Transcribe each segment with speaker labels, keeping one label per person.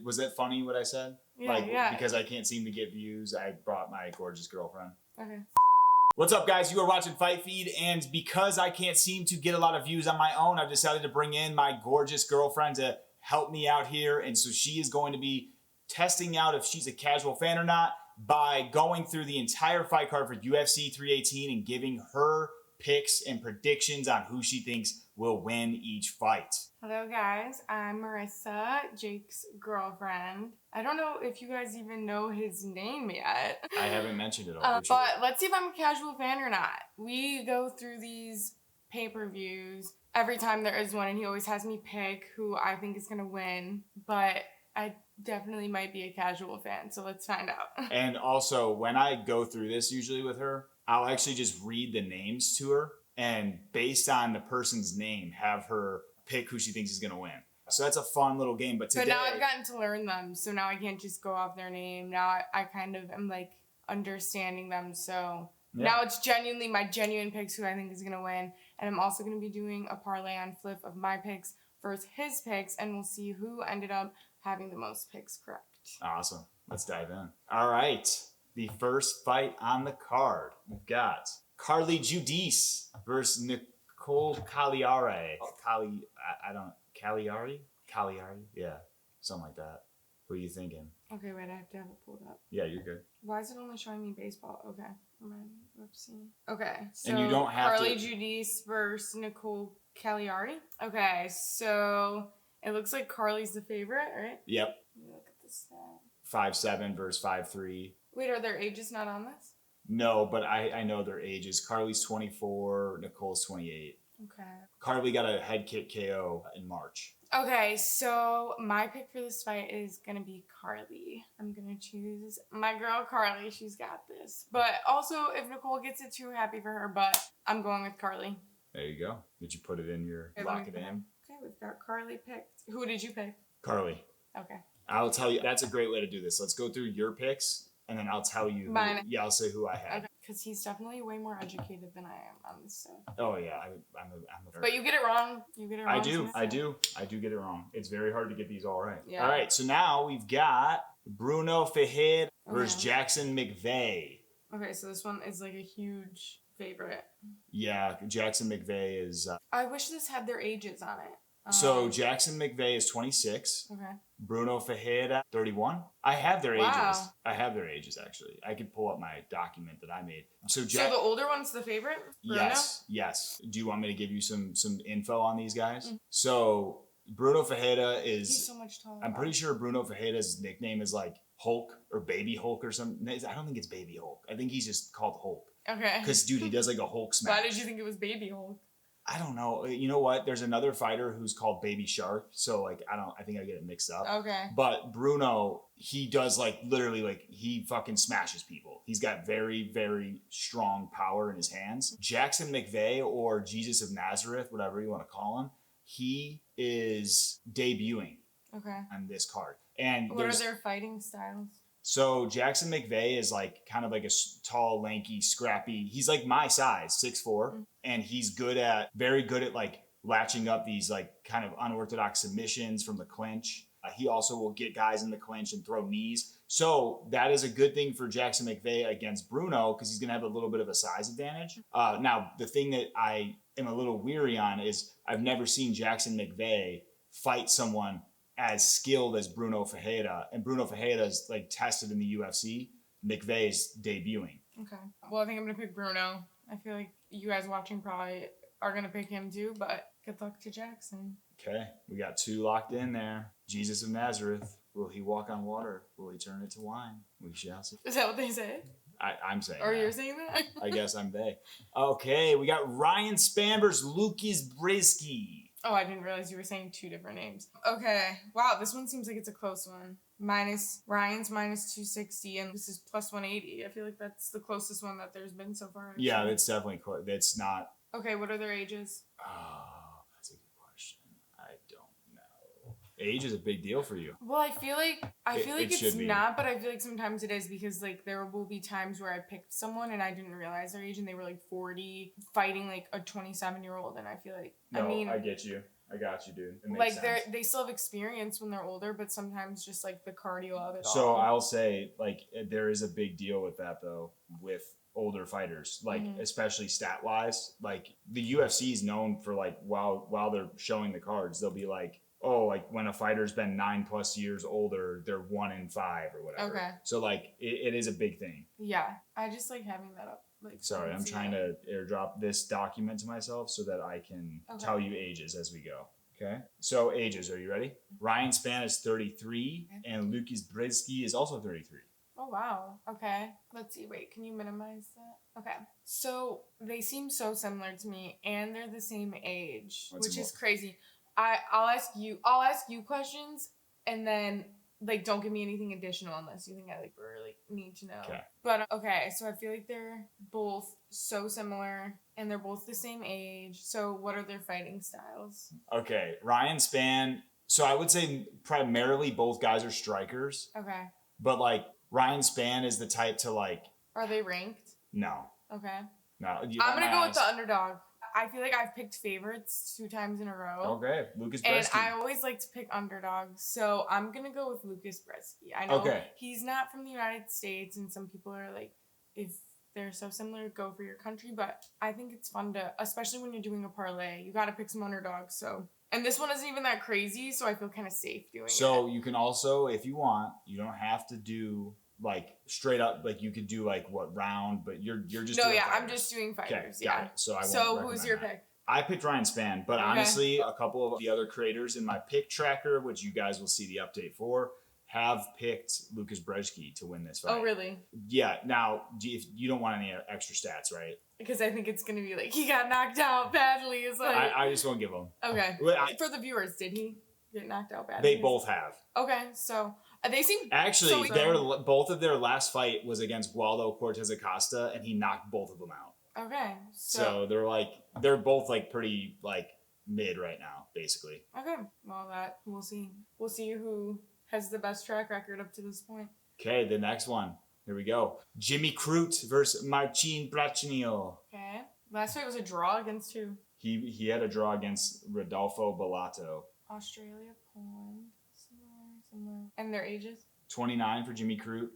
Speaker 1: Was that funny what I said?
Speaker 2: Yeah.
Speaker 1: Because I can't seem to get views, I brought my gorgeous girlfriend.
Speaker 2: Okay.
Speaker 1: What's up, guys? You are watching Fight Feed, and because I can't seem to get a lot of views on my own, I've decided to bring in my gorgeous girlfriend to help me out here. And so she is going to be testing out if she's a casual fan or not by going through the entire fight card for UFC 318 and giving her picks and predictions on who she thinks will win each fight.
Speaker 2: Hello guys, I'm Marissa, Jake's girlfriend. I don't know if you guys even know his name yet.
Speaker 1: I haven't mentioned it all.
Speaker 2: But let's see if I'm a casual fan or not. We go through these pay-per-views every time there is one, and he always has me pick who I think is gonna win, but I definitely might be a casual fan, so let's find out.
Speaker 1: And also, when I go through this usually with her, I'll actually just read the names to her, and based on the person's name, have her pick who she thinks is going to win. So that's a fun little game. But today,
Speaker 2: now I've gotten to learn them, so now I can't just go off their name. Now I kind of am like understanding them, so now it's genuinely my genuine picks who I think is going to win. And I'm also going to be doing a parlay on flip of my picks versus his picks, and we'll see who ended up having the most picks correct.
Speaker 1: Awesome. Let's dive in. All right. The first fight on the card, we've got Carly Giudice versus Nicole Cagliari. Cagliari? Yeah, something like that. Who are you thinking?
Speaker 2: Okay, wait, I have to have it pulled up.
Speaker 1: Yeah, you're good.
Speaker 2: Why is it only showing me baseball? Okay, whoopsie. Okay, so
Speaker 1: and you don't have
Speaker 2: Carly Giudice versus Nicole Cagliari. Okay, so it looks like Carly's the favorite, right?
Speaker 1: Yep.
Speaker 2: Let me look at the stat.
Speaker 1: 5'7" versus 5'3".
Speaker 2: Wait, are their ages not on this?
Speaker 1: No, but I know their ages. Carly's 24, Nicole's 28.
Speaker 2: Okay.
Speaker 1: Carly got a head kick KO in March.
Speaker 2: Okay, so my pick for this fight is going to be Carly. I'm going to choose my girl Carly. She's got this. But also, if Nicole gets it too, happy for her, but I'm going with Carly.
Speaker 1: There you go. Did you put it in your lock it in?
Speaker 2: Okay, we've got Carly picked. Who did you pick?
Speaker 1: Carly.
Speaker 2: Okay.
Speaker 1: I'll tell you, that's a great way to do this. Let's go through your picks, and then I'll tell you.
Speaker 2: Mine.
Speaker 1: I'll say who I had.
Speaker 2: Okay, because he's definitely way more educated than I am on this stuff.
Speaker 1: Oh yeah, I'm a.
Speaker 2: But you get it wrong. You get it wrong.
Speaker 1: I do get it wrong. It's very hard to get these all right.
Speaker 2: Yeah.
Speaker 1: All right, so now we've got Bruno Ferreira versus Jackson McVeigh.
Speaker 2: Okay, so this one is like a huge favorite.
Speaker 1: Yeah, Jackson McVeigh is.
Speaker 2: I wish this had their ages on it.
Speaker 1: So Jackson McVeigh is 26.
Speaker 2: Okay.
Speaker 1: Bruno Ferreira, 31. I have their
Speaker 2: Wow.
Speaker 1: ages. I have their ages, actually. I could pull up my document that I made. So
Speaker 2: the older one's the favorite? Bruno?
Speaker 1: Yes. Do you want me to give you some info on these guys?
Speaker 2: Mm-hmm.
Speaker 1: So Bruno Ferreira is...
Speaker 2: He's so much taller.
Speaker 1: I'm pretty sure Bruno Ferreira's nickname is like Hulk or Baby Hulk or something. I don't think it's Baby Hulk. I think he's just called Hulk.
Speaker 2: Okay.
Speaker 1: Because, dude, he does like a Hulk smash.
Speaker 2: Why did you think it was Baby Hulk?
Speaker 1: I don't know. You know what? There's another fighter who's called Baby Shark. So like, I think I get it mixed up.
Speaker 2: Okay.
Speaker 1: But Bruno, he does like literally like he fucking smashes people. He's got very, very strong power in his hands. Jackson McVeigh or Jesus of Nazareth, whatever you want to call him, he is debuting on this card. And
Speaker 2: what are their fighting styles?
Speaker 1: So Jackson McVeigh is like kind of like a tall, lanky, scrappy. He's like my size, 6'4", and he's very good at like latching up these like kind of unorthodox submissions from the clinch. He also will get guys in the clinch and throw knees. So that is a good thing for Jackson McVeigh against Bruno because he's going to have a little bit of a size advantage. Now, the thing that I am a little weary on is I've never seen Jackson McVeigh fight someone as skilled as Bruno Ferreira, and Bruno Ferreira is like tested in the UFC. McVeigh's debuting.
Speaker 2: Okay. Well, I think I'm gonna pick Bruno. I feel like you guys watching probably are gonna pick him too, but good luck to Jackson.
Speaker 1: Okay, we got two locked in there. Jesus of Nazareth, will he walk on water? Will he turn it to wine? We shall see.
Speaker 2: Is that what they say?
Speaker 1: I'm saying.
Speaker 2: Or you're saying that?
Speaker 1: I guess I'm they. Okay, we got Ryan Spann versus Lucas Brisky.
Speaker 2: Oh, I didn't realize you were saying two different names. Okay. Wow, this one seems like it's a close one. Ryan's minus 260, and this is plus 180. I feel like that's the closest one that there's been so far. Actually.
Speaker 1: Yeah, that's definitely close. That's not...
Speaker 2: Okay, what are their ages?
Speaker 1: Oh, that's a good question. I don't know. Age is a big deal for you.
Speaker 2: Well, I feel like it's
Speaker 1: be.
Speaker 2: not, but I feel like sometimes it is because like there will be times where I picked someone and I didn't realize their age and they were like 40 fighting like a 27-year-old, and I feel like
Speaker 1: I get you. I got you, dude. It makes
Speaker 2: Like
Speaker 1: sense.
Speaker 2: they still have experience when they're older, but sometimes just like the cardio of it all.
Speaker 1: So I'll say, like, there is a big deal with that though, with older fighters, like especially stat wise. Like the UFC is known for, like, while they're showing the cards, they'll be like, oh, like when a fighter's been 9+ years older, they're 1-5 or whatever. Okay. So like it is a big thing.
Speaker 2: Yeah, I just like having that up. Like,
Speaker 1: sorry, I'm trying to airdrop this document to myself so that I can tell you ages as we go. Okay, so ages, are you ready? Ryan Spann is 33, and Lucas Brzeski is also 33.
Speaker 2: Oh, wow. Okay. Let's see. Wait, can you minimize that? Okay. So they seem so similar to me, and they're the same age, which is crazy. I'll ask you questions, and then like don't give me anything additional unless you think I like really need to know. Okay. But okay, so I feel like they're both so similar, and they're both the same age. So what are their fighting styles?
Speaker 1: Okay, Ryan Spann. So I would say primarily both guys are strikers. Okay. But like Ryan Spann is the type to like.
Speaker 2: Are they ranked?
Speaker 1: No.
Speaker 2: Okay.
Speaker 1: No.
Speaker 2: I'm gonna go with the underdog. I feel like I've picked favorites 2 times in a row.
Speaker 1: Okay, Lucas Brzeski.
Speaker 2: And I always like to pick underdogs, so I'm gonna go with Lucas Brzeski. I know he's not from the United States, and some people are like, if they're so similar, go for your country. But I think it's fun to, especially when you're doing a parlay, you got to pick some underdogs. So, and this one isn't even that crazy, so I feel kind of safe doing it.
Speaker 1: So you can also, if you want, you don't have to do like straight up, like you could do like what round, but you're just
Speaker 2: no,
Speaker 1: doing
Speaker 2: yeah,
Speaker 1: fighters.
Speaker 2: I'm just doing fighters.
Speaker 1: Okay, got it.
Speaker 2: So who's your pick?
Speaker 1: I picked Ryan Spann, but honestly, a couple of the other creators in my pick tracker, which you guys will see the update for, have picked Lucas Brzeski to win this fight.
Speaker 2: Oh, really?
Speaker 1: Yeah. Now, if you don't want any extra stats, right?
Speaker 2: Because I think it's gonna be like he got knocked out badly. It's like
Speaker 1: I just won't give him.
Speaker 2: Okay. For the viewers, did he get knocked out badly?
Speaker 1: They both have.
Speaker 2: Okay, so they seem
Speaker 1: actually both of their last fight was against Waldo Cortez Acosta, and he knocked both of them out.
Speaker 2: Okay,
Speaker 1: so they're both like pretty like mid right now, basically.
Speaker 2: Okay, well that we'll see who has the best track record up to this point.
Speaker 1: Okay, the next one. Here we go. Jimmy Crute versus Marcin Brachnio.
Speaker 2: Okay, last fight was a draw against who?
Speaker 1: He had a draw against Rodolfo Bellato.
Speaker 2: Australia, Poland, similar. And their ages?
Speaker 1: 29 for Jimmy Crute,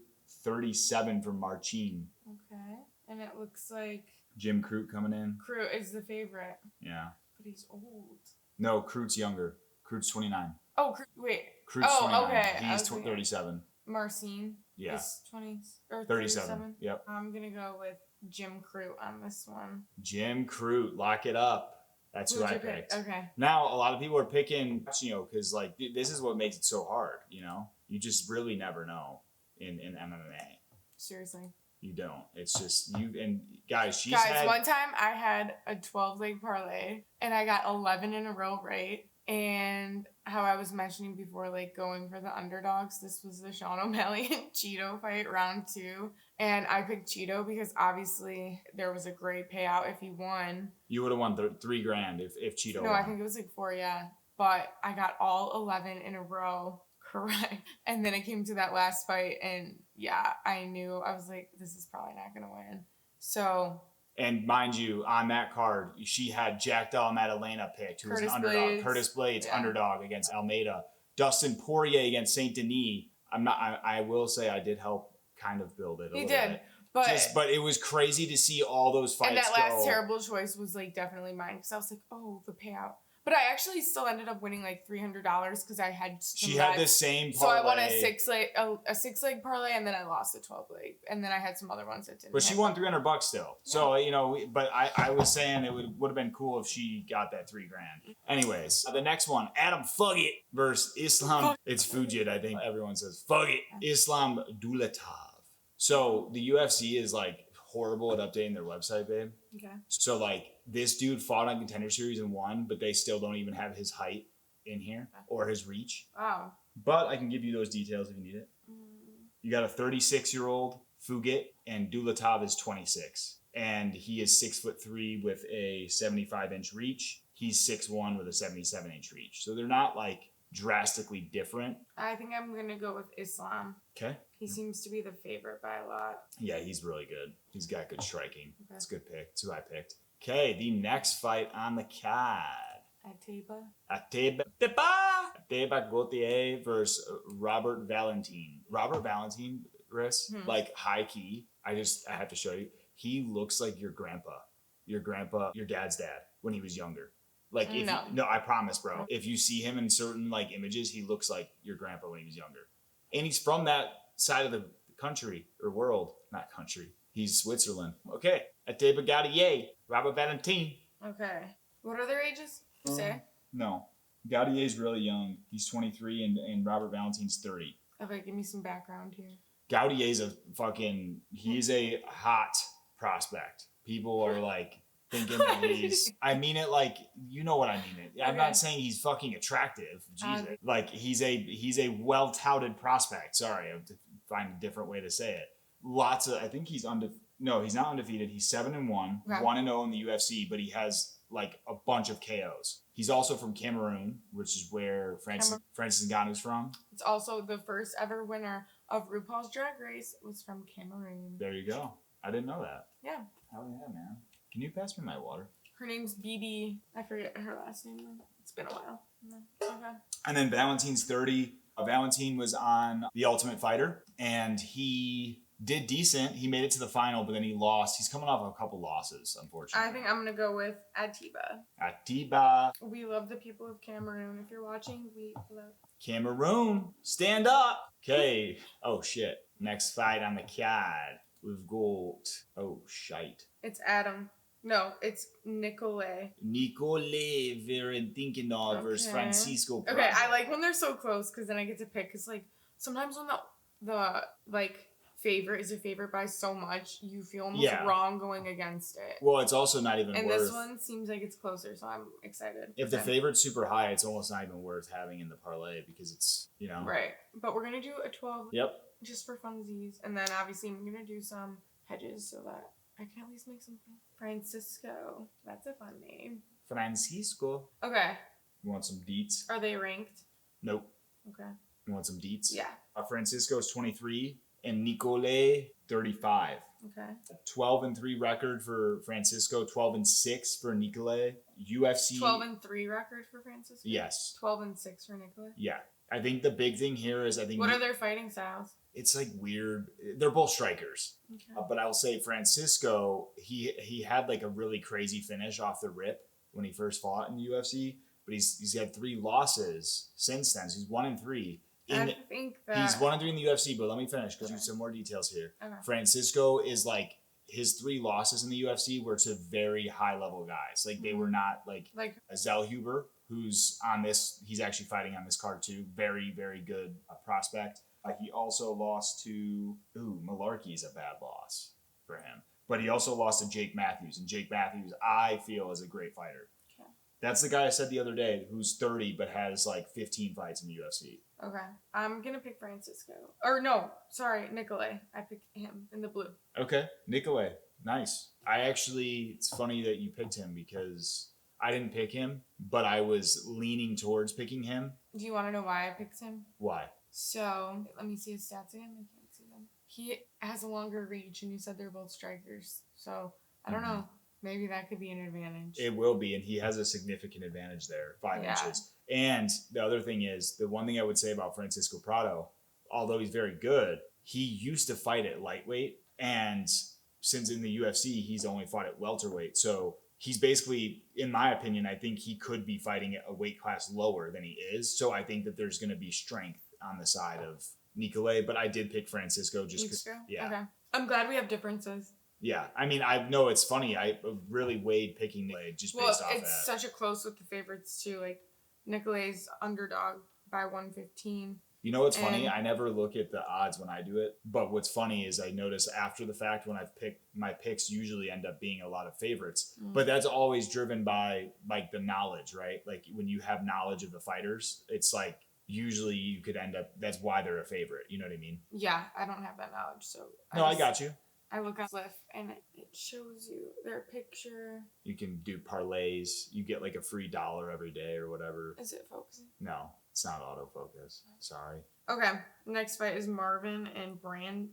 Speaker 1: 37 for Marcin.
Speaker 2: Okay, and it looks like
Speaker 1: Jim Crute coming in.
Speaker 2: Crute is the favorite.
Speaker 1: Yeah.
Speaker 2: But he's old.
Speaker 1: No, Crute's younger. Crute's 29.
Speaker 2: Oh, wait.
Speaker 1: Crute's 29. Okay. He's 37.
Speaker 2: Marcin is 20 or 37.
Speaker 1: Yep.
Speaker 2: I'm gonna go with Jim Crute on this one.
Speaker 1: Jim Crute, lock it up. That's who I picked.
Speaker 2: Okay.
Speaker 1: Now a lot of people are picking, because like this is what makes it so hard. You just really never know in MMA.
Speaker 2: Seriously.
Speaker 1: You don't. It's just you and guys.
Speaker 2: One time I had a 12-leg parlay and I got 11 in a row right. And how I was mentioning before, like going for the underdogs. This was the Sean O'Malley and Cheeto fight, round 2, and I picked Cheeto because obviously there was a great payout if he won.
Speaker 1: You would have won $3,000 if Cheeto.
Speaker 2: No,
Speaker 1: won.
Speaker 2: I think it was like 4, yeah. But I got all 11 in a row. Correct. And then it came to that last fight, and yeah, I knew. I was like, this is probably not going to win. So. And
Speaker 1: mind you, on that card, she had Jack Della Maddalena picked, who was an underdog.
Speaker 2: Blades.
Speaker 1: Curtis Blades, underdog against Almeida. Dustin Poirier against Saint Denis. I will say I did help kind of build it a little bit. But it was crazy to see all those fights.
Speaker 2: And that last terrible choice was like definitely mine because I was like, oh, the payout. But I actually still ended up winning like $300 because I had.
Speaker 1: She had the same parlay.
Speaker 2: So I won a 6-leg parlay, and then I lost a 12-leg, and then I had some other ones that didn't.
Speaker 1: But she won $300 still. So but I was saying it would have been cool if she got that $3,000. Anyways, the next one, Adam Fugit versus Islam. It's Fugit, I think everyone says Fugit. Islam Dulatov. So the UFC is like horrible at updating their website, babe.
Speaker 2: Okay.
Speaker 1: So like this dude fought on Contender Series and won, but they still don't even have his height in here or his reach.
Speaker 2: Wow.
Speaker 1: But I can give you those details if you need it. You got a 36-year-old Fugit, and Dulatov is 26, and he is 6'3" with a 75-inch reach. He's 6'1" with a 77-inch reach. So they're not like drastically different.
Speaker 2: I think I'm gonna go with Islam.
Speaker 1: Okay.
Speaker 2: He seems to be the favorite by a lot.
Speaker 1: Yeah, he's really good. He's got good striking. That's a good pick. That's who I picked. Okay, the next fight on the card. Ateba Gauthier versus Robert Valentin. Robert Valentin, RISS, like high key. I have to show you. He looks like your dad's dad when he was younger. Like if no, I promise, bro. If you see him in certain like images, he looks like your grandpa when he was younger. And he's from that side of the country or world, not country. He's Switzerland. Okay, Ateba Gautier, Robert Valentin.
Speaker 2: Okay. What are their ages? Say.
Speaker 1: No, Gautier's really young. He's 23 and Robert Valentin's 30.
Speaker 2: Okay, give me some background here.
Speaker 1: Gautier's he's a hot prospect. People are like thinking that I mean it like, you know what I mean it. I'm not saying he's fucking attractive. Jesus. Like he's a well-touted prospect. Sorry, I have to find a different way to say it. I think he's no, he's not undefeated. He's 7-1, 1-0 in the UFC, but he has like a bunch of KOs. He's also from Cameroon, which is where Francis Ngannou's from. It's
Speaker 2: also the first ever winner of RuPaul's Drag Race was from Cameroon.
Speaker 1: There you go. I didn't know that.
Speaker 2: Yeah.
Speaker 1: Hell yeah, man. Can you pass me my water?
Speaker 2: Her name's BD. I forget her last name though. It's been a while. Okay.
Speaker 1: And then Valentin's 30. Valentin was on The Ultimate Fighter, and he did decent. He made it to the final, but then he lost. He's coming off a couple losses, unfortunately.
Speaker 2: I think I'm going to go with Ateba.
Speaker 1: Ateba.
Speaker 2: We love the people of Cameroon. If you're watching, we love
Speaker 1: Cameroon. Stand up. Okay. Oh, shit. Next fight on the card. We've got... Oh, shite.
Speaker 2: It's Adam. No, it's Nicolay.
Speaker 1: Nicolay Valentinov versus Francisco Prado.
Speaker 2: Okay, I like when they're so close because then I get to pick. Because, like, sometimes when the favorite is a favorite by so much, you feel almost wrong going against it.
Speaker 1: Well, it's also not even
Speaker 2: and
Speaker 1: worth...
Speaker 2: this one seems like it's closer, so I'm excited.
Speaker 1: If the favorite's super high, it's almost not even worth having in the parlay because it's, you know...
Speaker 2: Right. But we're going to do a 12.
Speaker 1: Yep.
Speaker 2: Just for funsies. And then, obviously, I'm going to do some hedges so that I can at least make something. Francisco. That's a fun name.
Speaker 1: Francisco.
Speaker 2: Okay.
Speaker 1: You want some deets?
Speaker 2: Are they ranked?
Speaker 1: Nope.
Speaker 2: Okay.
Speaker 1: You want some deets?
Speaker 2: Yeah.
Speaker 1: Francisco's 23 and Nicolay 35.
Speaker 2: Okay.
Speaker 1: 12-3 record for Francisco, 12-6 for Nicolay. UFC
Speaker 2: 12-3 record for Francisco?
Speaker 1: Yes.
Speaker 2: 12-6 for Nicolay?
Speaker 1: Yeah. I think the big thing here is
Speaker 2: what are their fighting styles?
Speaker 1: It's like weird. They're both strikers. Okay. But I will say Francisco, he had like a really crazy finish off the rip when he first fought in the UFC, but he's had 3 losses since then. So he's 1-3.
Speaker 2: I think that
Speaker 1: he's 1-3 in the UFC, but let me finish because there's some more details here. Okay. Francisco is like his 3 losses in the UFC were to very high level guys. Like they were not like Zellhuber, who's on this. He's actually fighting on this card too. Very, very good prospect. He also lost to Malarkey's a bad loss for him, but he also lost to Jake Matthews, and Jake Matthews I feel is a great fighter. Okay. That's the guy I said the other day who's 30 but has like 15 fights in the UFC.
Speaker 2: Okay. I'm going to pick Francisco. Or no, sorry, Nicolay. I picked him in the blue.
Speaker 1: Okay. Nicolay. Nice. It's funny that you picked him because I didn't pick him, but I was leaning towards picking him.
Speaker 2: Do you want to know why I picked him?
Speaker 1: Why?
Speaker 2: So, let me see his stats again. I can't see them. He has a longer reach, and you said they're both strikers. So, I don't know. Maybe that could be an advantage.
Speaker 1: It will be, and he has a significant advantage there, 5 inches. And the other thing is, the one thing I would say about Francisco Prado, although he's very good, he used to fight at lightweight, and since in the UFC, he's only fought at welterweight. So he's basically, in my opinion, I think he could be fighting at a weight class lower than he is. So I think that there's going to be strength on the side of Nicolay, but I did pick Francisco just because. Yeah.
Speaker 2: Okay. I'm glad we have differences.
Speaker 1: Yeah, I mean, I know it's funny. I really weighed picking Nicolay just based off that.
Speaker 2: It's such a close with the favorites too. Like Nicolay's underdog by 115.
Speaker 1: You know what's funny? I never look at the odds when I do it, but what's funny is I notice after the fact when I've picked, my picks usually end up being a lot of favorites. But that's always driven by like the knowledge, right? Like when you have knowledge of the fighters, it's like usually you could end up. That's why they're a favorite. You know what I mean?
Speaker 2: Yeah, I don't have that knowledge, so.
Speaker 1: I got you.
Speaker 2: I look at Lyft and it shows you their picture.
Speaker 1: You can do parlays. You get like a free $1 every day or whatever.
Speaker 2: Is it focusing?
Speaker 1: No, it's not autofocus. Sorry.
Speaker 2: Okay. Next fight is Marvin and Brendan.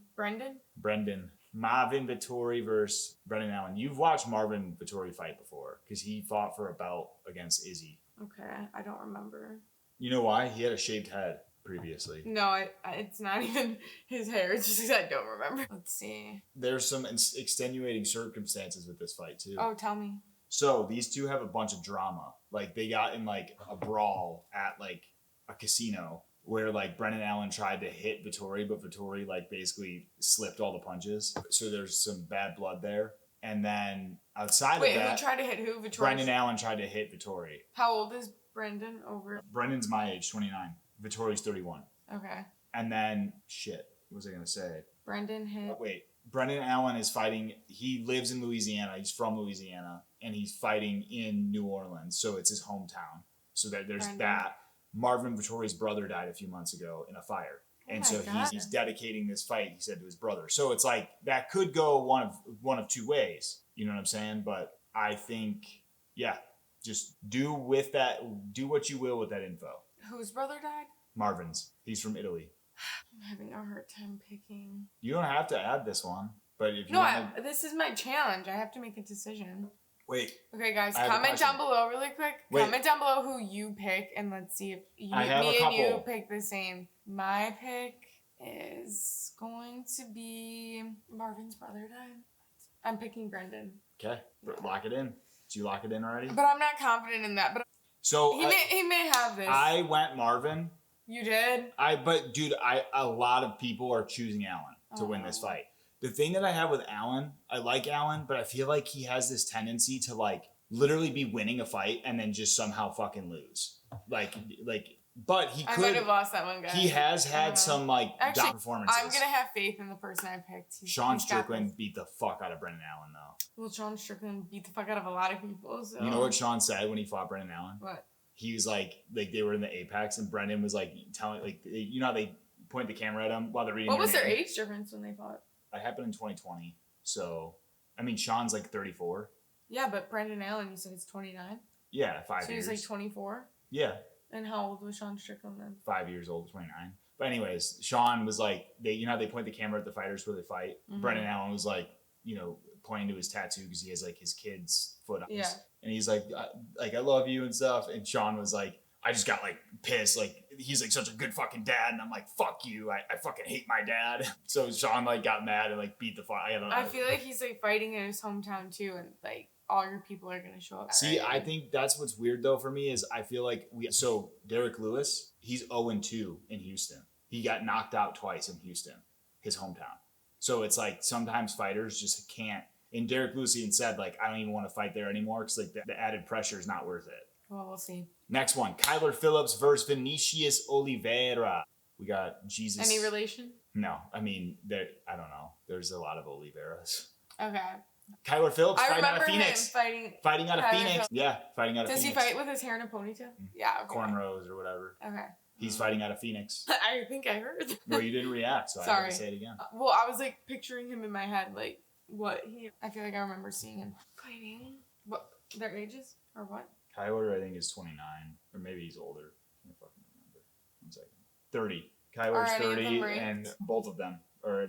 Speaker 1: Marvin Vettori versus Brendan Allen. You've watched Marvin Vettori fight before because he fought for a belt against Izzy.
Speaker 2: Okay, I don't remember.
Speaker 1: You know why? He had a shaved head previously.
Speaker 2: No, it's not even his hair. It's just I don't remember. Let's see.
Speaker 1: There's some extenuating circumstances with this fight too.
Speaker 2: Oh, tell me.
Speaker 1: So these two have a bunch of drama. Like they got in like a brawl at like a casino where like Brendan Allen tried to hit Vettori, but Vettori like basically slipped all the punches. So there's some bad blood there. And then outside of that,
Speaker 2: who tried to hit who? Vettori?
Speaker 1: Brendan Allen tried to hit Vettori.
Speaker 2: How old is Brendan? Over.
Speaker 1: Brendan's my age, 29. Vettori's 31.
Speaker 2: Okay.
Speaker 1: And then shit, what was I gonna say?
Speaker 2: Brendan hit.
Speaker 1: Wait, Brendan Allen is fighting. He lives in Louisiana. He's from Louisiana, and he's fighting in New Orleans. So it's his hometown. So that there's
Speaker 2: Brendan.
Speaker 1: that. Marvin Vettori's brother died a few months ago in a fire. And so he's dedicating this fight, he said, to his brother. So it's like that could go one of two ways. You know what I'm saying? But I think, yeah, just do what you will with that info.
Speaker 2: Whose brother died?
Speaker 1: Marvin's. He's from Italy.
Speaker 2: I'm having a hard time picking.
Speaker 1: You don't have to add this one, but if you
Speaker 2: this is my challenge. I have to make a decision.
Speaker 1: Wait.
Speaker 2: Okay, guys, comment down below really quick.
Speaker 1: Wait.
Speaker 2: Comment down below who you pick, and let's see if me and you pick the same. My pick is going to be Marvin's brother died. I'm picking Brendan.
Speaker 1: Okay, lock it in. Did you lock it in already?
Speaker 2: But I'm not confident in that. But
Speaker 1: so
Speaker 2: he may have this.
Speaker 1: I went Marvin.
Speaker 2: You did?
Speaker 1: But dude, a lot of people are choosing Allen to win this fight. The thing that I have with Allen, I like Allen, but I feel like he has this tendency to like literally be winning a fight and then just somehow fucking lose. But he could.
Speaker 2: I might have lost that one, guy.
Speaker 1: He has had some down performances.
Speaker 2: I'm gonna have faith in the person I picked.
Speaker 1: Sean Strickland beat the fuck out of Brendan Allen, though.
Speaker 2: Well, Sean Strickland beat the fuck out of a lot of people. So
Speaker 1: you know what Sean said when he fought Brendan Allen?
Speaker 2: What?
Speaker 1: He was like they were in the Apex, and Brendan was like telling you know how they point the camera at him while they're reading.
Speaker 2: What was their age difference when they fought?
Speaker 1: It happened in 2020. So, I mean, Sean's like 34.
Speaker 2: Yeah, but Brendan Allen, you said he's 29.
Speaker 1: Yeah, 5 years.
Speaker 2: So he's like 24.
Speaker 1: Yeah.
Speaker 2: And how old was Sean Strickland then?
Speaker 1: 5 years old, 29. But anyways, Sean was like, you know how they point the camera at the fighters where they fight? Mm-hmm. Brendan Allen was like, pointing to his tattoo because he has like his kid's foot on his, and he's like I love you and stuff. And Sean was like, I just got like pissed. Like he's like such a good fucking dad. And I'm like, fuck you. I fucking hate my dad. So Sean like got mad and like beat the fuck. I
Speaker 2: feel like he's like fighting in his hometown too. And like all your people are going to show up.
Speaker 1: See, right? I think that's what's weird though for me is I feel like so Derek Lewis, he's 0-2 in Houston. He got knocked out twice in Houston, his hometown. So it's like sometimes fighters just can't. And Derek Lewis even said like, I don't even want to fight there anymore because like the added pressure is not worth it.
Speaker 2: Well, we'll see.
Speaker 1: Next one, Kyler Phillips versus Vinicius Oliveira. We got Jesus.
Speaker 2: Any relation?
Speaker 1: No, I mean, I don't know. There's a lot of Oliveiras.
Speaker 2: Okay.
Speaker 1: Kyler Phillips fighting out of
Speaker 2: Phoenix.
Speaker 1: Fighting out of Phoenix. Yeah, fighting out of Phoenix.
Speaker 2: Does he fight with his hair in a ponytail? Mm-hmm. Yeah. Okay.
Speaker 1: Cornrows or whatever.
Speaker 2: Okay.
Speaker 1: He's fighting out of Phoenix.
Speaker 2: I think I heard.
Speaker 1: Well, you didn't react, so I have to say it again.
Speaker 2: Well, I was like picturing him in my head, like I feel like I remember seeing him fighting. What, their ages or what?
Speaker 1: Kyler, I think, is 29, or maybe he's older. I can't fucking remember. 1 second. 30. Kyler's 30, and both of them are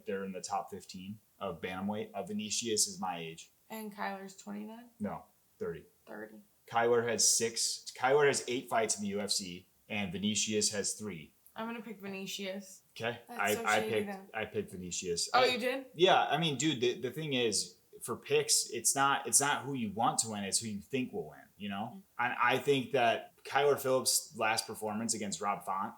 Speaker 1: they're in the top 15 of bantamweight. Vinicius is my age.
Speaker 2: And Kyler's 29.
Speaker 1: No, 30.
Speaker 2: 30.
Speaker 1: Kyler has 8 fights in the UFC, and Vinicius has 3.
Speaker 2: I'm gonna pick Vinicius.
Speaker 1: Okay, I picked Vinicius.
Speaker 2: Oh, you did?
Speaker 1: Yeah, I mean, dude, the thing is, for picks, it's not who you want to win, it's who you think will win. You know, and I think that Kyler Phillips' last performance against Rob Font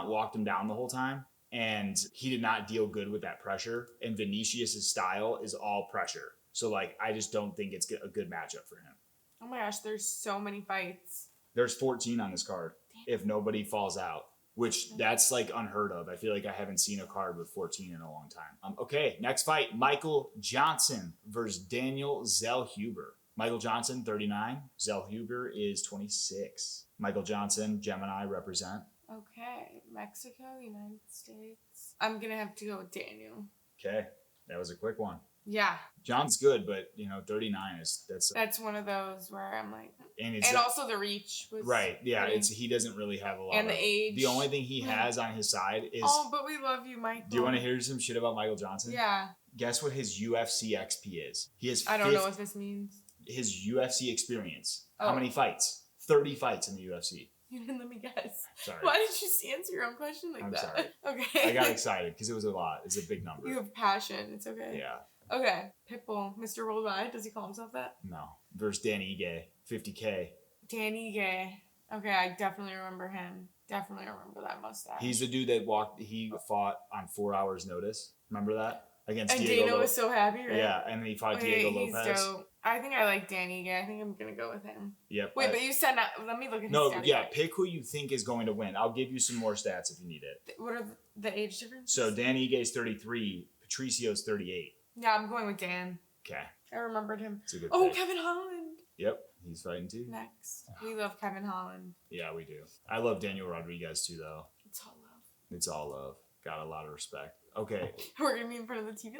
Speaker 1: walked him down the whole time, and he did not deal good with that pressure. And Vinicius' style is all pressure, so like I just don't think it's a good matchup for him.
Speaker 2: Oh my gosh, there's so many fights.
Speaker 1: There's 14 on this card. If nobody falls out. Which that's like unheard of. I feel like I haven't seen a card with 14 in a long time. Okay, next fight, Michael Johnson versus Daniel Zellhuber. Michael Johnson, 39. Zellhuber is 26. Michael Johnson, Gemini represent.
Speaker 2: Okay, Mexico, United States. I'm gonna have to go with Daniel.
Speaker 1: Okay, that was a quick one.
Speaker 2: Yeah.
Speaker 1: John's good, but 39
Speaker 2: that's one of those where I'm like, and also the reach was
Speaker 1: right. Yeah, he doesn't really have a lot.
Speaker 2: And the age.
Speaker 1: The only thing he has on his side is.
Speaker 2: Oh, but we love you, Michael.
Speaker 1: Do you want to hear some shit about Michael Johnson?
Speaker 2: Yeah.
Speaker 1: Guess what his UFC XP is? He has.
Speaker 2: I don't know what this means.
Speaker 1: His UFC experience. How many fights? 30 fights in the UFC.
Speaker 2: You didn't let me guess.
Speaker 1: Sorry.
Speaker 2: Why did you just answer your own question like
Speaker 1: I'm
Speaker 2: that?
Speaker 1: sorry.
Speaker 2: Okay.
Speaker 1: I got excited because it was a lot. It's a big number.
Speaker 2: You have passion. It's okay.
Speaker 1: Yeah.
Speaker 2: Okay. Pitbull, Mr. Worldwide. Does he call himself that?
Speaker 1: No. Versus Dan Ige, 50K.
Speaker 2: Dan Ige. Okay, I definitely remember him. Definitely remember that mustache.
Speaker 1: He's the dude that he fought on 4 hours notice. Remember that? Against
Speaker 2: and
Speaker 1: Diego
Speaker 2: Dana was so happy, right?
Speaker 1: Yeah, and then he fought Diego Lopez.
Speaker 2: He's dope. I think I like Dan Ige. I think I'm going to go with him.
Speaker 1: Yep.
Speaker 2: Wait, but you said not. Let me look at his
Speaker 1: No,
Speaker 2: stats.
Speaker 1: yeah, pick who you think is going to win. I'll give you some more stats if you need it.
Speaker 2: What are the age differences?
Speaker 1: So Dan Ige's 33, Patricio's 38.
Speaker 2: Yeah, I'm going with Dan.
Speaker 1: Okay.
Speaker 2: I remembered him.
Speaker 1: It's a good
Speaker 2: pick.
Speaker 1: pick.
Speaker 2: Kevin Holland.
Speaker 1: Yep, he's fighting too.
Speaker 2: Next. We love Kevin Holland.
Speaker 1: Yeah, we do. I love Daniel Rodriguez too, though.
Speaker 2: It's all love.
Speaker 1: It's all love. Got a lot of respect. Okay.
Speaker 2: We're going to be in front of the TV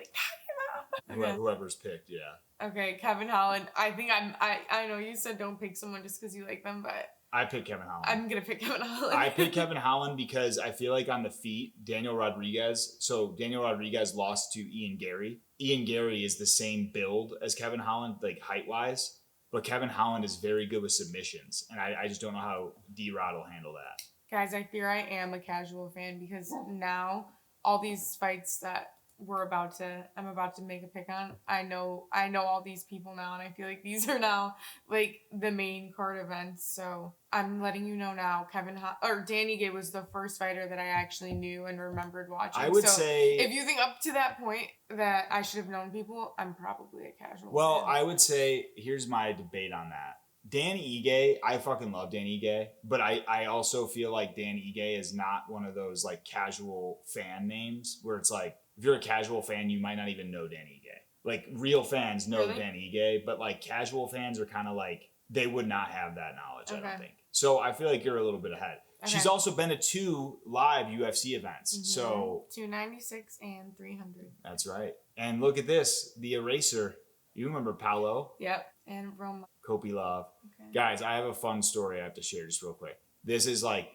Speaker 2: like, okay.
Speaker 1: Whoever's picked, yeah.
Speaker 2: Okay, Kevin Holland. I think I know you said don't pick someone just because you like them, but
Speaker 1: I picked Kevin Holland.
Speaker 2: I'm going to pick Kevin Holland.
Speaker 1: I picked Kevin Holland because I feel like on the feet, Daniel Rodriguez lost to Ian Gary. Ian Gary is the same build as Kevin Holland, like height-wise, but Kevin Holland is very good with submissions, and I just don't know how D-Rod will handle that.
Speaker 2: Guys, I fear I am a casual fan because now all these fights that I'm about to make a pick on. I know all these people now, and I feel like these are now like the main card events. So I'm letting you know now, Dan Ige was the first fighter that I actually knew and remembered watching.
Speaker 1: I would say
Speaker 2: if you think up to that point that I should have known people, I'm probably a casual
Speaker 1: Well,
Speaker 2: fan.
Speaker 1: I would say here's my debate on that. Dan Ige, I fucking love Dan Ige, but I also feel like Dan Ige is not one of those like casual fan names where it's like, if you're a casual fan, you might not even know Dan Ige. Like real fans know
Speaker 2: Really?
Speaker 1: Dan Ige, but like casual fans are kind of like, they would not have that knowledge,
Speaker 2: Okay.
Speaker 1: I don't think. So I feel like you're a little bit ahead.
Speaker 2: Okay.
Speaker 1: She's also been to 2 live UFC events.
Speaker 2: Mm-hmm.
Speaker 1: So
Speaker 2: 296 and 300.
Speaker 1: that's right. And look at this, the eraser. You remember Paolo?
Speaker 2: Yep. And Roma.
Speaker 1: Kopilov.
Speaker 2: Okay.
Speaker 1: Guys, I have a fun story I have to share just real quick. This is like,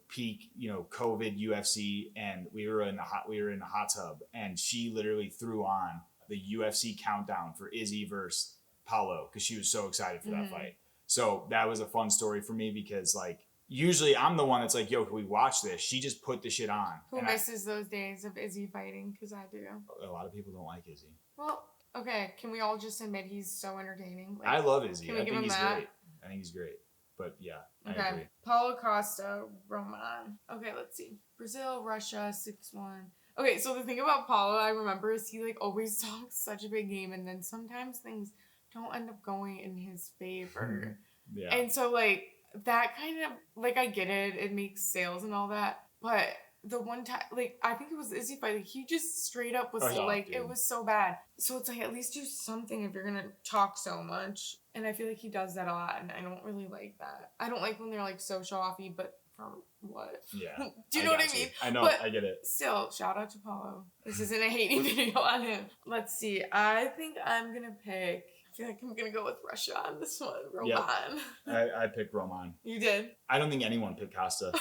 Speaker 1: peak, COVID UFC, and we were in the hot tub, and she literally threw on the UFC countdown for Izzy versus Paulo because she was so excited for that fight. So that was a fun story for me because like usually I'm the one that's like, yo, can we watch this? She just put the shit on.
Speaker 2: Who misses those days of Izzy fighting? Because I do.
Speaker 1: A lot of people don't like Izzy.
Speaker 2: Well, okay. Can we all just admit he's so entertaining?
Speaker 1: I love Izzy.
Speaker 2: Can we
Speaker 1: I
Speaker 2: give
Speaker 1: think
Speaker 2: him
Speaker 1: he's
Speaker 2: that?
Speaker 1: great. I think he's great. But yeah, I
Speaker 2: Okay.
Speaker 1: agree.
Speaker 2: Paulo Costa, Roman. Okay, let's see. Brazil, Russia, 6-1. Okay, so the thing about Paulo I remember is he like always talks such a big game, and then sometimes things don't end up going in his favor.
Speaker 1: Yeah.
Speaker 2: And so like that kind of like I get it, it makes sales and all that, but the one time, like, I think it was the Izzy fight, like, he just straight up was it was so bad. So it's like, at least do something if you're gonna talk so much. And I feel like he does that a lot, and I don't really like that. I don't like when they're, like, so show-offy, but for what?
Speaker 1: Yeah.
Speaker 2: Do you know what I mean?
Speaker 1: I know,
Speaker 2: but
Speaker 1: I get it.
Speaker 2: Still, shout out to Paulo. This isn't a hating video on him. Let's see. I think I'm gonna pick... I feel like I'm gonna go with Russia on this one. Roman.
Speaker 1: Yep. I picked Roman.
Speaker 2: You did?
Speaker 1: I don't think anyone picked Costa.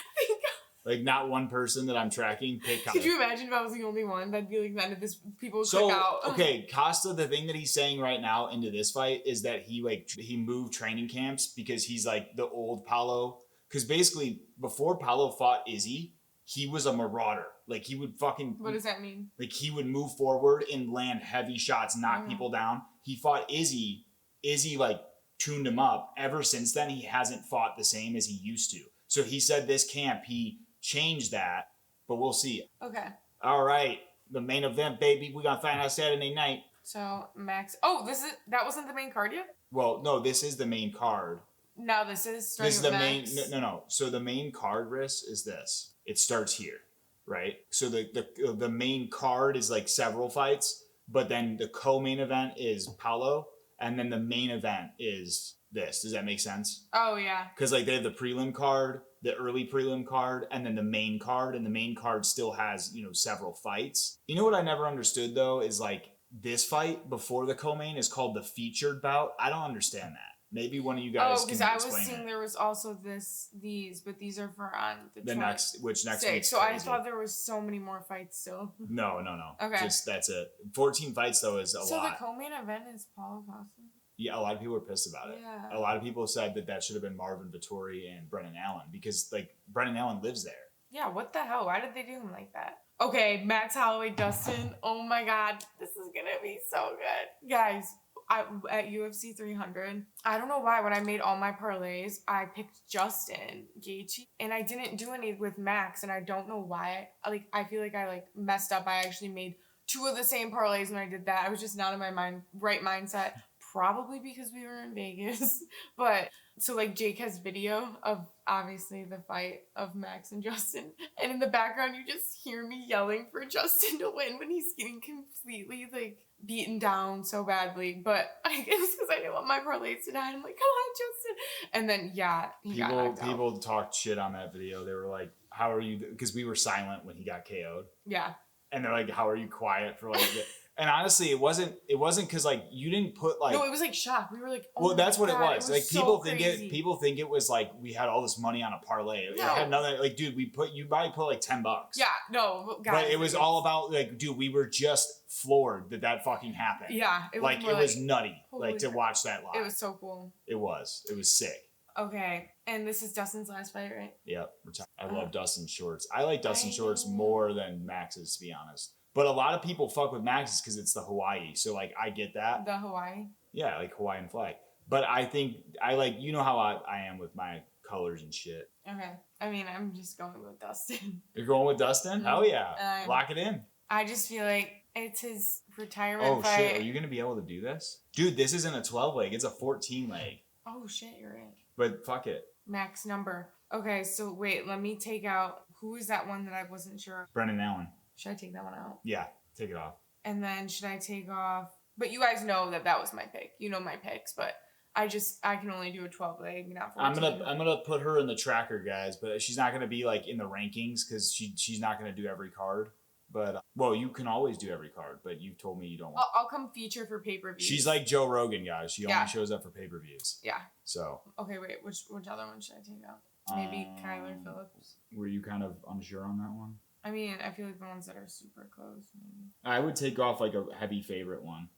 Speaker 1: Like, not one person that I'm tracking picked Costa.
Speaker 2: Could you imagine if I was the only one? That'd be like none of this people would
Speaker 1: click
Speaker 2: out.
Speaker 1: Okay, Costa, the thing that he's saying right now into this fight is that he moved training camps because he's like the old Paulo. Because basically, before Paulo fought Izzy, he was a marauder. Like, he would fucking...
Speaker 2: What does that mean?
Speaker 1: Like, he would move forward and land heavy shots, knock people down. He fought Izzy. Izzy, like, tuned him up. Ever since then, he hasn't fought the same as he used to. So he said this camp, he changed that, but we'll see.
Speaker 2: Okay.
Speaker 1: All right. The main event, baby. We're going to find out Saturday night.
Speaker 2: So, Max... Oh, that wasn't the main card yet?
Speaker 1: Well, no, this is the main card.
Speaker 2: No, this is
Speaker 1: This is the
Speaker 2: Max.
Speaker 1: main... No. So the main card, RISS, is this. It starts here, right? So the main card is like several fights, but then the co-main event is Paulo, and then the main event is this. Does that make sense?
Speaker 2: Oh, yeah.
Speaker 1: Because like they have the prelim card, the early prelim card, and then the main card, and the main card still has, several fights. You know what I never understood, though, is like this fight before the co-main is called the featured bout. I don't understand that. Maybe one of you guys can explain it.
Speaker 2: because I was seeing there was also these, but these are for on the
Speaker 1: next week's
Speaker 2: So crazy. I thought there was so many more fights still.
Speaker 1: No.
Speaker 2: Okay.
Speaker 1: Just that's it. 14 fights though is a lot.
Speaker 2: So the co-main event is Paulo Costa?
Speaker 1: Yeah, a lot of people were pissed about it.
Speaker 2: Yeah.
Speaker 1: A lot of people said that should have been Marvin Vettori and Brennan Allen because like Brennan Allen lives there.
Speaker 2: Yeah, what the hell? Why did they do him like that? Okay, Max Holloway, Dustin. Oh my God, this is gonna be so good. Guys, at UFC 300, I don't know why, when I made all my parlays, I picked Justin Gaethje, and I didn't do any with Max, and I don't know why. I feel like I messed up. I actually made 2 of the same parlays when I did that. I was just not in my right mindset. Probably because we were in Vegas. But so Jake has video of obviously the fight of Max and Justin. And in the background you just hear me yelling for Justin to win when he's getting completely beaten down so badly. But it was because I didn't want my parlays to die. I'm like, come on, Justin. And then he got knocked out.
Speaker 1: People talked shit on that video. They were like, how are you? Because we were silent when he got KO'd.
Speaker 2: Yeah.
Speaker 1: And they're like, how are you quiet for And honestly, it wasn't because you didn't put
Speaker 2: no, it was shock. We were like, oh
Speaker 1: well, that's what
Speaker 2: God,
Speaker 1: it was. People think it was we had all this money on a parlay. No. It had nothing. Dude, you probably put $10.
Speaker 2: Yeah, no, guys.
Speaker 1: But it was all about dude, we were just floored that fucking happened.
Speaker 2: Yeah,
Speaker 1: it was nutty. To watch that live.
Speaker 2: It was so cool.
Speaker 1: It was sick.
Speaker 2: Okay, and this is Dustin's last fight, right?
Speaker 1: Yep. I love Dustin's shorts. I like Dustin's shorts more than Max's, to be honest. But a lot of people fuck with Max's because it's the Hawaii. So I get that.
Speaker 2: The Hawaii?
Speaker 1: Yeah, Hawaiian flag. But I think how I am with my colors and shit.
Speaker 2: Okay. I mean, I'm just going with Dustin.
Speaker 1: You're going with Dustin? Mm-hmm. Hell yeah. Lock it in.
Speaker 2: I just feel like it's his retirement fight.
Speaker 1: Oh shit, are you going to be able to do this? Dude, this isn't a 12 leg. It's a 14 leg.
Speaker 2: Oh shit, you're right.
Speaker 1: But fuck it.
Speaker 2: Max number. Okay, so wait, let me take out, who is that one that I wasn't sure of?
Speaker 1: Brennan Allen.
Speaker 2: Should I take that one out?
Speaker 1: Yeah, take it off.
Speaker 2: And then should I take off, but you guys know that was my pick. You know my picks, but I can only do a 12 leg, not 14.
Speaker 1: I'm gonna put her in the tracker, guys, but she's not gonna be in the rankings because she's not gonna do every card. But you can always do every card, but you've told me you don't want.
Speaker 2: I'll come feature for pay-per-views.
Speaker 1: She's like Joe Rogan, guys. She only shows up for pay-per-views.
Speaker 2: Yeah.
Speaker 1: So.
Speaker 2: Okay, wait. Which other one should I take out? Maybe Kyler Phillips.
Speaker 1: Were you kind of unsure on that one?
Speaker 2: I mean, I feel like the ones that are super close, maybe.
Speaker 1: I would take off a heavy favorite one,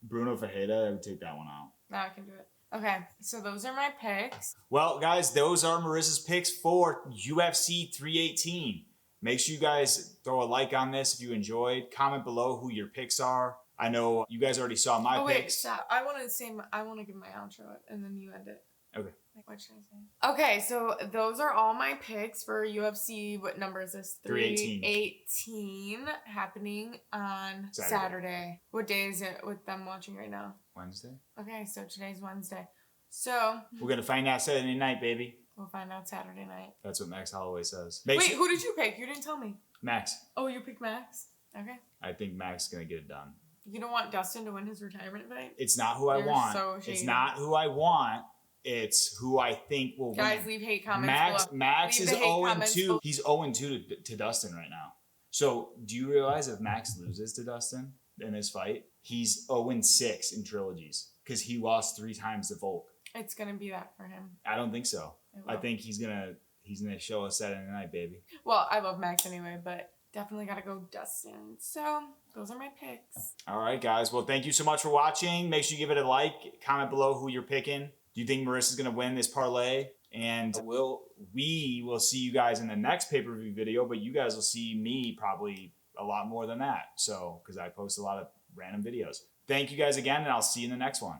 Speaker 1: Bruno Fajeda. I would take that one out.
Speaker 2: No, I can do it. Okay, so those are my picks.
Speaker 1: Well, guys, those are Marissa's picks for UFC 318. Make sure you guys throw a like on this if you enjoyed. Comment below who your picks are. I know you guys already saw my picks.
Speaker 2: Wait, stop. I want to give my outro and then you end it.
Speaker 1: Okay.
Speaker 2: What should I say? Okay, so those are all my picks for UFC. What number is this? 318 happening on Saturday. What day is it with them watching right now?
Speaker 1: Wednesday.
Speaker 2: Okay, so today's Wednesday. So
Speaker 1: we're gonna find out Saturday night, baby.
Speaker 2: We'll find out Saturday night.
Speaker 1: That's what Max Holloway says.
Speaker 2: Wait, who did you pick? You didn't tell me.
Speaker 1: Max.
Speaker 2: Oh, you picked Max? Okay.
Speaker 1: I think Max is gonna get it done.
Speaker 2: You don't want Dustin to win his retirement fight?
Speaker 1: It's not who I want.
Speaker 2: So shady.
Speaker 1: It's not who I want. It's who I think will win.
Speaker 2: Guys, leave hate comments below.
Speaker 1: Max is 0-2. He's 0-2 to Dustin right now. So do you realize if Max loses to Dustin in this fight, he's 0-6 in trilogies because he lost 3 times to Volk.
Speaker 2: It's gonna be that for him.
Speaker 1: I don't think so. I think he's gonna show us Saturday night, baby.
Speaker 2: Well, I love Max anyway, but definitely gotta go Dustin. So those are my picks.
Speaker 1: All right, guys. Well, thank you so much for watching. Make sure you give it a like. Comment below who you're picking. Do you think Marissa's gonna win this parlay? And we will see you guys in the next pay-per-view video, but you guys will see me probably a lot more than that. So, because I post a lot of random videos. Thank you guys again, and I'll see you in the next one.